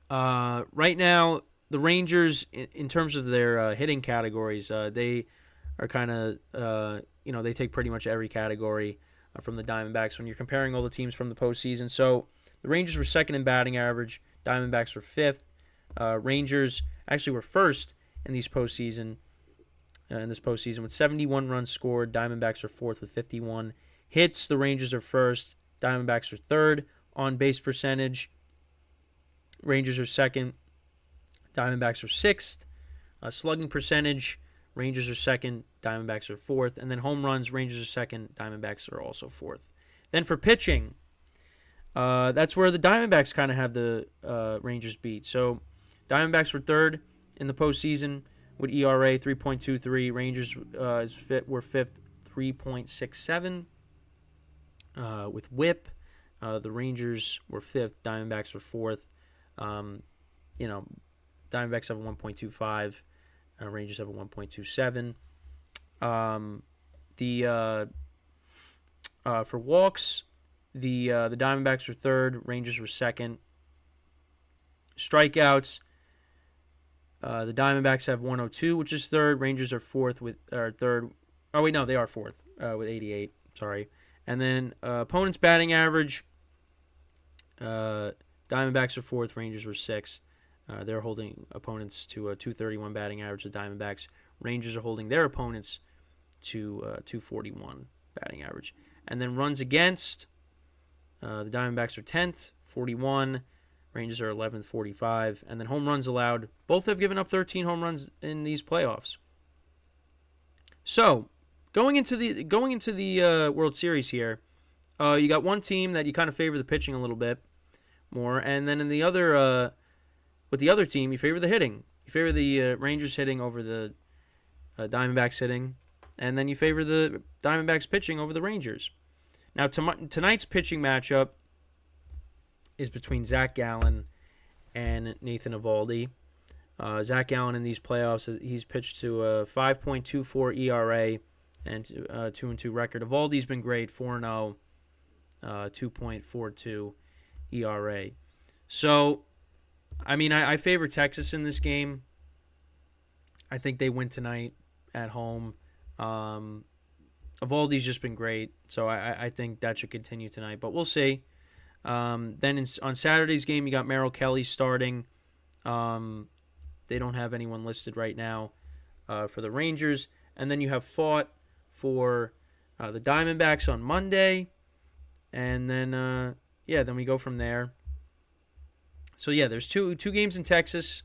Speaker 1: right now, the Rangers, in terms of their hitting categories, they are kind of, they take pretty much every category from the Diamondbacks when you're comparing all the teams from the postseason. So, the Rangers were second in batting average. Diamondbacks were fifth. Rangers actually were first in this postseason with 71 runs scored. Diamondbacks are fourth with 51 hits. The Rangers are first. Diamondbacks are third. On base percentage, Rangers are second. Diamondbacks are sixth. Slugging percentage, Rangers are second. Diamondbacks are fourth. And then home runs, Rangers are second. Diamondbacks are also fourth. Then for pitching, that's where the Diamondbacks kind of have the Rangers beat. So Diamondbacks were third in the postseason with ERA 3.23. Rangers were fifth, 3.67. With WHIP, the Rangers were fifth. Diamondbacks were fourth. Diamondbacks have a 1.25. Rangers have a 1.27. For walks, the Diamondbacks were third. Rangers were second. Strikeouts, the Diamondbacks have 102, which is third. Rangers are third. Oh wait, no, they are fourth with 88. Sorry. And then opponents' batting average, Diamondbacks are fourth, Rangers were sixth. They're holding opponents to a 231 batting average. The Diamondbacks, Rangers are holding their opponents to 241 batting average. And then runs against, the Diamondbacks are 10th, 41. Rangers are 11th, 45. And then home runs allowed. Both have given up 13 home runs in these playoffs. So, Going into the World Series here, you got one team that you kind of favor the pitching a little bit more, and then with the other team, you favor the hitting. You favor the Rangers hitting over the Diamondbacks hitting, and then you favor the Diamondbacks pitching over the Rangers. Now, tonight's pitching matchup is between Zach Gallen and Nathan Eovaldi. Zach Gallen in these playoffs, he's pitched to a 5.24 ERA. And 2-2 record. Eovaldi's been great, 4-0, 2.42 ERA. So, I favor Texas in this game. I think they win tonight at home. Eovaldi's just been great, so I think that should continue tonight. But we'll see. Then on Saturday's game, you got Merrill Kelly starting. They don't have anyone listed right now for the Rangers. And then you have Fought for the Diamondbacks on Monday, and then then we go from there. So there's two games in Texas.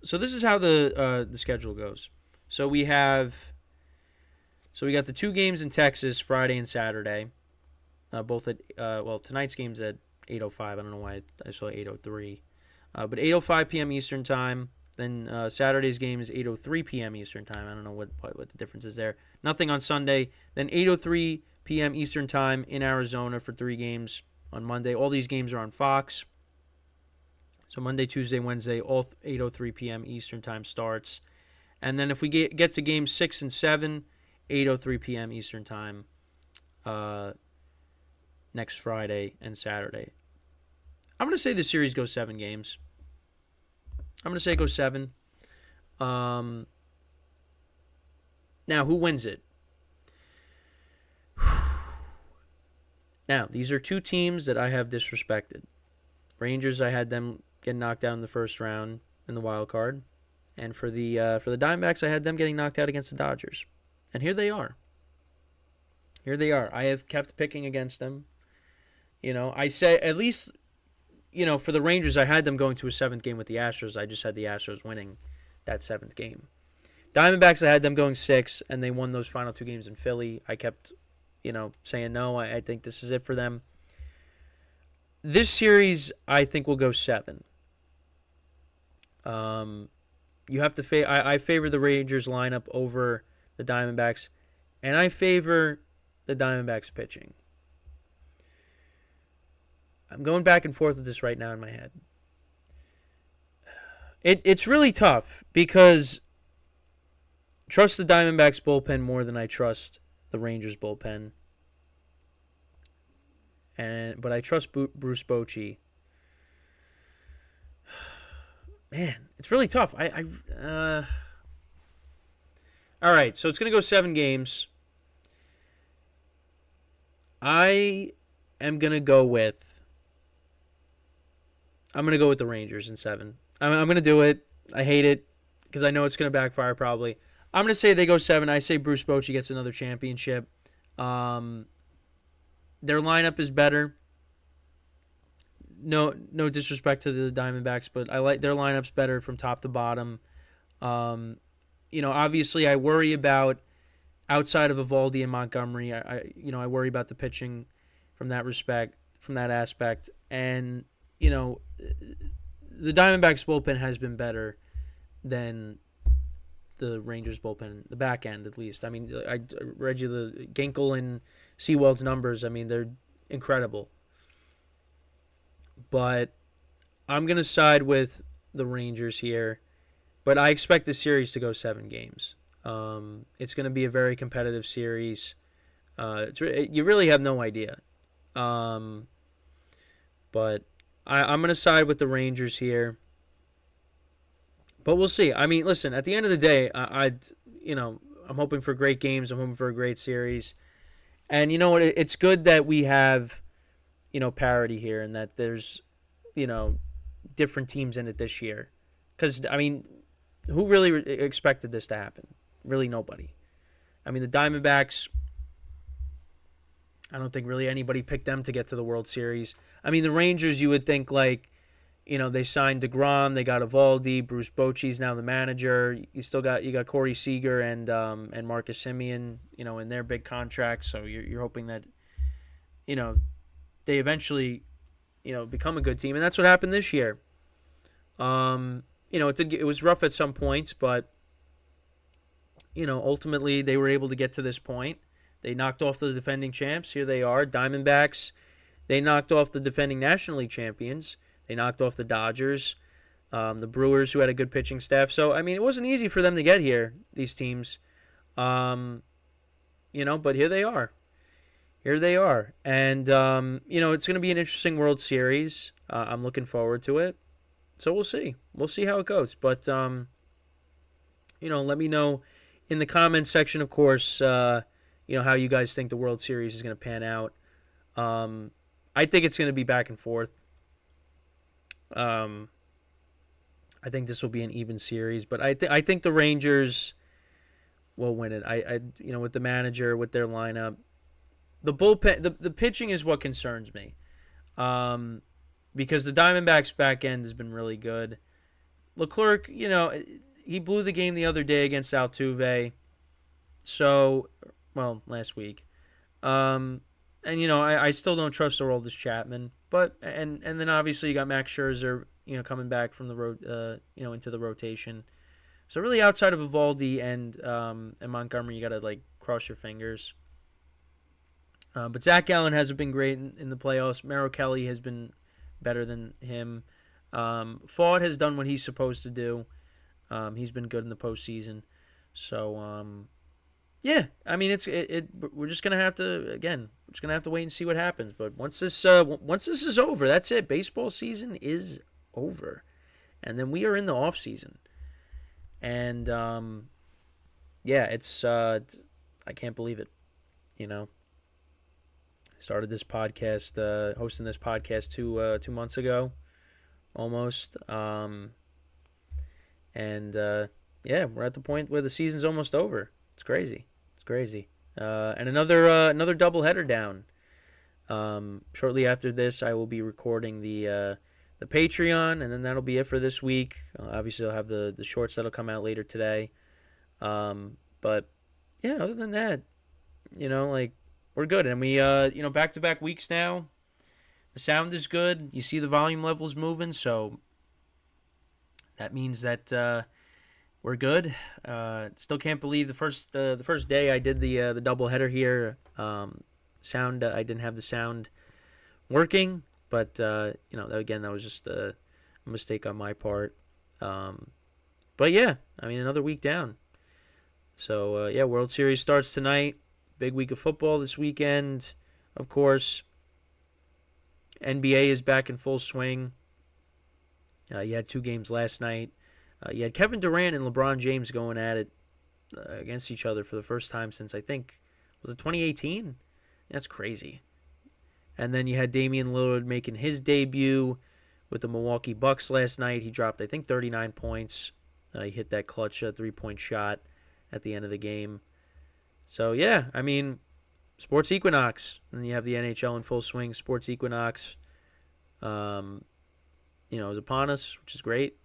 Speaker 1: So this is how the schedule goes. So we got the two games in Texas Friday and Saturday, both at tonight's game's at 8:05. I don't know why I saw 8:03, but 8:05 p.m. Eastern time. Then Saturday's game is 8:03 p.m. Eastern time. I don't know what the difference is there. Nothing on Sunday. Then 8:03 p.m. Eastern time in Arizona for 3 games on Monday. All these games are on Fox. So Monday, Tuesday, Wednesday, all 8:03 p.m. Eastern time starts. And then if we get to games 6 and 7, 8:03 p.m. Eastern time next Friday and Saturday. I'm going to say the series goes 7 games. I'm going to say it goes 7. Now, who wins it? Now, these are two teams that I have disrespected. Rangers, I had them getting knocked out in the first round in the wild card. And for the Diamondbacks, I had them getting knocked out against the Dodgers. And here they are. I have kept picking against them. I say at least... for the Rangers, I had them going to a 7th game with the Astros. I just had the Astros winning that 7th game. Diamondbacks, I had them going 6, and they won those final 2 games in Philly. I kept, saying no. I think this is it for them. This series, I think, will go 7. You have to I favor the Rangers lineup over the Diamondbacks, and I favor the Diamondbacks pitching. I'm going back and forth with this right now in my head. It's really tough because I trust the Diamondbacks bullpen more than I trust the Rangers bullpen. But I trust Bruce Bochy. Man, it's really tough. All right, so it's going to go 7 games. I am going to go with the Rangers in 7. I'm going to do it. I hate it because I know it's going to backfire probably. I'm going to say they go 7. I say Bruce Bochy gets another championship. Their lineup is better. No disrespect to the Diamondbacks, but I like their lineups better from top to bottom. Obviously I worry about outside of Eovaldi and Montgomery. I worry about the pitching from that aspect. And, the Diamondbacks bullpen has been better than the Rangers bullpen, the back end at least. I mean, I read you the Ginkel and Sewell's numbers. I mean, they're incredible. But I'm going to side with the Rangers here. But I expect the series to go 7 games. It's going to be a very competitive series. You really have no idea. But I'm going to side with the Rangers here. But we'll see. I mean, listen, at the end of the day, I'm hoping for great games. I'm hoping for a great series. And you know what? It's good that we have, parity here and that there's, different teams in it this year. Because, I mean, who really expected this to happen? Really nobody. I mean, the Diamondbacks, I don't think really anybody picked them to get to the World Series. I mean, the Rangers, you would think they signed DeGrom, they got Eovaldi, Bruce Bochy's now the manager. You got Corey Seager and Marcus Semien, in their big contracts. So you're hoping that, they eventually, become a good team, and that's what happened this year. It was rough at some points, but ultimately they were able to get to this point. They knocked off the defending champs. Here they are, Diamondbacks. They knocked off the defending National League champions. They knocked off the Dodgers, the Brewers, who had a good pitching staff. So, I mean, it wasn't easy for them to get here, these teams. But here they are. Here they are. And, it's going to be an interesting World Series. I'm looking forward to it. So we'll see. We'll see how it goes. But, let me know in the comments section, of course, how you guys think the World Series is going to pan out. I think it's going to be back and forth. I think this will be an even series, but I think the Rangers will win it. With the manager, with their lineup, the bullpen, the pitching is what concerns me. Because the Diamondbacks back end has been really good. Leclerc, he blew the game the other day against Altuve. So, last week. And I still don't trust Aroldis Chapman. But and then obviously you got Max Scherzer, coming back from the road, into the rotation. So really, outside of Eovaldi and Montgomery, you gotta cross your fingers. But Zach Allen hasn't been great in the playoffs. Merrill Kelly has been better than him. Ford has done what he's supposed to do. He's been good in the postseason. So yeah, I mean we're just gonna have to wait and see what happens. But once this is over, that's it. Baseball season is over, and then we are in the off season. And it's I can't believe it. Started this podcast, hosting this podcast 2 months ago, almost. We're at the point where the season's almost over. It's crazy. And another doubleheader down. Shortly after this, I will be recording the Patreon, and then that'll be it for this week. Obviously, I'll have the shorts that'll come out later today. But yeah, other than that, we're good. And we, back-to-back weeks now. The sound is good. You see the volume levels moving, so that means that we're good. Still can't believe the first day I did the doubleheader here. Sound I didn't have the sound working, but again, that was just a mistake on my part. But yeah, I mean, another week down. So yeah, World Series starts tonight. Big week of football this weekend, of course. NBA is back in full swing. You had 2 games last night. You had Kevin Durant and LeBron James going at it against each other for the first time since, I think, was it 2018? That's crazy. And then you had Damian Lillard making his debut with the Milwaukee Bucks last night. He dropped, I think, 39 points. He hit that clutch 3-point shot at the end of the game. So, yeah, I mean, Sports Equinox. And you have the NHL in full swing. Sports Equinox, is upon us, which is great.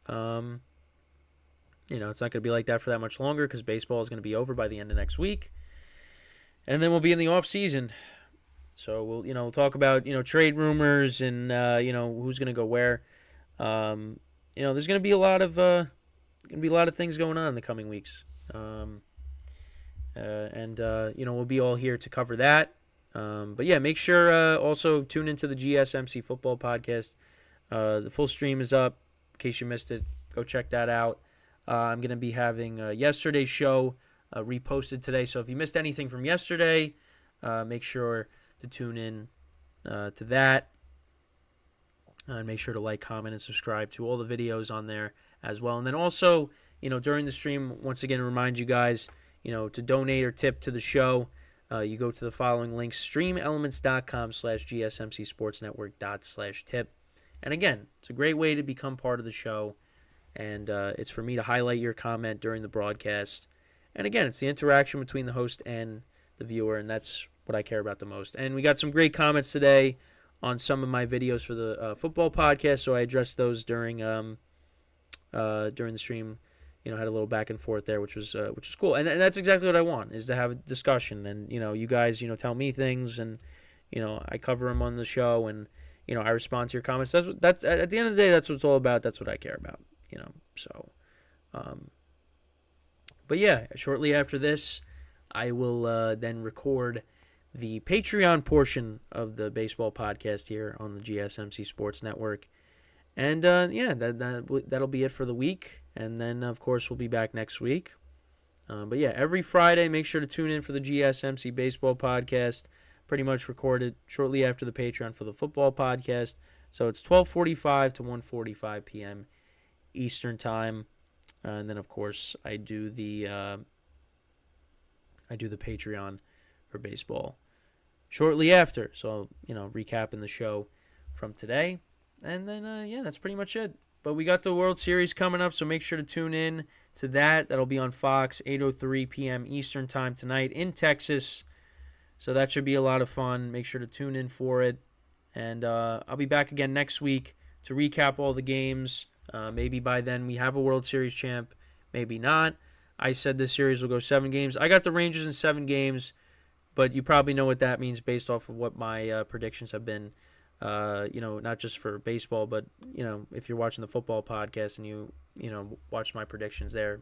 Speaker 1: It's not going to be like that for that much longer because baseball is going to be over by the end of next week. And then we'll be in the off season. So we'll talk about, trade rumors and, who's going to go where. There's going to be a lot of things going on in the coming weeks. We'll be all here to cover that. But yeah, make sure also tune into the GSMC football podcast. The full stream is up. In case you missed it, go check that out. I'm going to be having yesterday's show reposted today. So if you missed anything from yesterday, make sure to tune in to that. And make sure to like, comment, and subscribe to all the videos on there as well. And then also, during the stream, once again, remind you guys, to donate or tip to the show. You go to the following links: streamelements.com/gsmcsportsnetwork./tip. And again, it's a great way to become part of the show. And it's for me to highlight your comment during the broadcast. And again, it's the interaction between the host and the viewer, and that's what I care about the most. And we got some great comments today on some of my videos for the football podcast, so I addressed those during the stream. Had a little back and forth there, which was cool. And that's exactly what I want, is to have a discussion. And you guys tell me things, and I cover them on the show, and I respond to your comments. That's at the end of the day, that's what it's all about. That's what I care about. So, but yeah, shortly after this, I will then record the Patreon portion of the baseball podcast here on the GSMC Sports Network. And that'll be it for the week. And then, of course, we'll be back next week. But yeah, every Friday, make sure to tune in for the GSMC Baseball Podcast. Pretty much recorded shortly after the Patreon for the football podcast. So it's 12:45 to 1:45 p.m. Eastern Time. And then, of course, I do the Patreon for baseball shortly after. So, recapping the show from today. And then, that's pretty much it. But we got the World Series coming up, so make sure to tune in to that. That'll be on Fox, 8:03 p.m. Eastern Time tonight in Texas. So that should be a lot of fun. Make sure to tune in for it. And I'll be back again next week to recap all the games. Maybe by then we have a World Series champ. Maybe not. I said this series will go 7 games. I got the Rangers in 7 games, but you probably know what that means based off of what my predictions have been. Not just for baseball, but, if you're watching the football podcast and you watch my predictions there,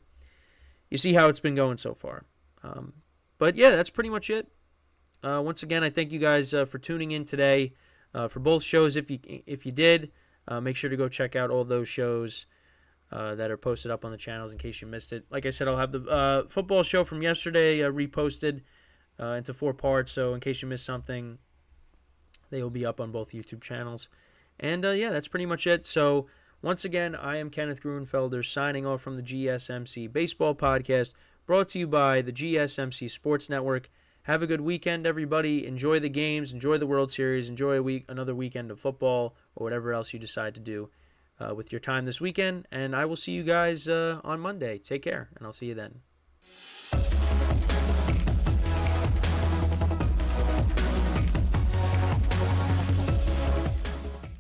Speaker 1: you see how it's been going so far. But yeah, that's pretty much it. Once again, I thank you guys for tuning in today for both shows. If you did, make sure to go check out all those shows that are posted up on the channels in case you missed it. Like I said, I'll have the football show from yesterday reposted into 4 parts, so in case you missed something, they will be up on both YouTube channels. And that's pretty much it. So once again, I am Kenneth Gruenfelder signing off from the GSMC Baseball Podcast, brought to you by the GSMC Sports Network. Have a good weekend, everybody. Enjoy the games. Enjoy the World Series. Enjoy another weekend of football or whatever else you decide to do with your time this weekend. And I will see you guys on Monday. Take care, and I'll see you then.